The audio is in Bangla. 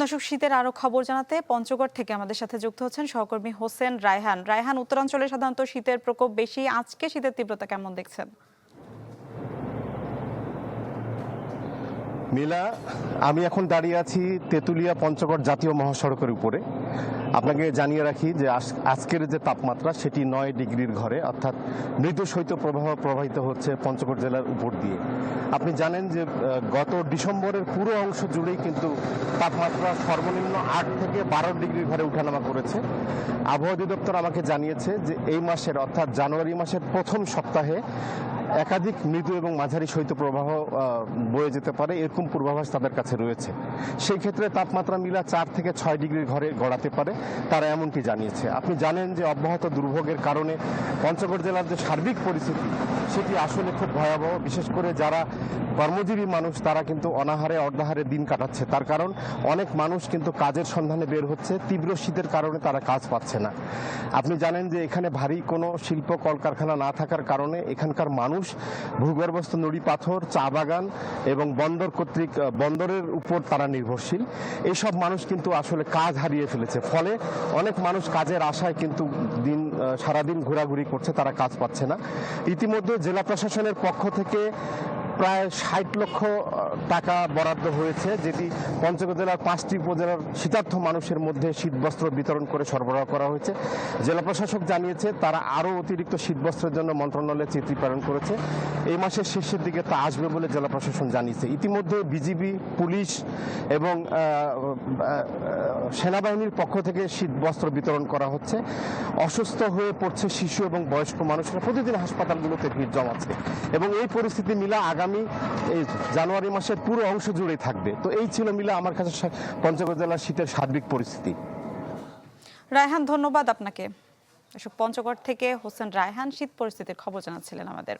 দর্শক, শীতের আরো খবর জানাতে পঞ্চগড় থেকে আমাদের সাথে যুক্ত হচ্ছেন সহকর্মী হোসেন রায়হান। রায়হান, উত্তরাঞ্চলে সাধারণত শীতের প্রকোপ বেশি, আজকে শীতের তীব্রতা কেমন দেখছেন? মিলা, আমি এখন দাঁড়িয়ে আছি তেঁতুলিয়া পঞ্চগড় জাতীয় মহাসড়কের উপরে। আপনাকে জানিয়ে রাখি যে আজকের যে তাপমাত্রা সেটি 9 ডিগ্রির ঘরে, অর্থাৎ মৃদু শৈত্যপ্রবাহ প্রবাহিত হচ্ছে পঞ্চগড় জেলার উপর দিয়ে। আপনি জানেন যে গত ডিসেম্বরের পুরো অংশ জুড়েই কিন্তু তাপমাত্রা সর্বনিম্ন 8 থেকে 12 ডিগ্রির ঘরে উঠানামা করেছে। আবহাওয়া অধিদপ্তর আমাকে জানিয়েছে যে এই মাসের অর্থাৎ জানুয়ারি মাসের প্রথম সপ্তাহে একাধিক মৃদু এবং মাঝারি শৈত্যপ্রবাহ বয়ে যেতে পারে, এরকম পূর্বাভাস তাদের কাছে রয়েছে। সেই ক্ষেত্রে তাপমাত্রা মিলা 4 থেকে 6 ডিগ্রির ঘরে গড়াতে পারে, তারা এমনটি জানিয়েছে। আপনি জানেন যে অব্যাহত দুর্ভোগের কারণে পঞ্চগড় জেলার যে সার্বিক পরিস্থিতি সেটি আসলে খুব ভয়াবহ। বিশেষ করে যারা কর্মজীবী মানুষ তারা কিন্তু অনাহারে অর্ধাহারে দিন কাটাচ্ছে। তার কারণ অনেক মানুষ কিন্তু কাজের সন্ধানে বের হচ্ছে, তীব্র শীতের কারণে তারা কাজ পাচ্ছে না। আপনি জানেন যে এখানে ভারী কোনো শিল্প কলকারখানা না থাকার কারণে এখানকার মানুষ ভূগর্ভস্থ নুড়ি পাথর, চা বাগান এবং বন্দর কর্তৃক বন্দরের উপর তারা নির্ভরশীল। এইসব মানুষ কিন্তু আসলে কাজ হারিয়ে ফেলেছে, ফলে অনেক মানুষ কাজের আশায় কিন্তু সারাদিন ঘোরাঘুরি করছে, তারা কাজ পাচ্ছে না। ইতিমধ্যে জেলা প্রশাসনের পক্ষ থেকে প্রায় 60 লক্ষ টাকা বরাদ্দ হয়েছে, যেটি পঞ্চগড় জেলার 5টি উপজেলার শীতার্থ মানুষের মধ্যে শীতবস্ত্র বিতরণ করে সরবরাহ করা হয়েছে। জেলা প্রশাসক জানিয়েছে তারা আরও অতিরিক্ত শীতবস্ত্রের জন্য মন্ত্রণালয়ে চিঠি প্রেরণ করেছে। এই মাসের শেষের দিকে তা আসবে বলে জেলা প্রশাসন জানিয়েছে। ইতিমধ্যে বিজিবি, পুলিশ এবং সেনাবাহিনীর পক্ষ থেকে শীতবস্ত্র বিতরণ করা হচ্ছে। অসুস্থ হয়ে পড়ছে শিশু এবং বয়স্ক মানুষরা, প্রতিদিন হাসপাতালগুলোতে ভিড় জমাচ্ছে এবং এই পরিস্থিতি মিলা আগামী এই জানুয়ারি মাসের পুরো অংশ জুড়েই থাকবে। তো এই ছিল মিলা আমার কাছে পঞ্চগড় জেলার শীতের সার্বিক পরিস্থিতি। রায়হান, ধন্যবাদ আপনাকে। পঞ্চগড় থেকে হোসেন রায়হান শীত পরিস্থিতির খবর জানাচ্ছিলেন আমাদের।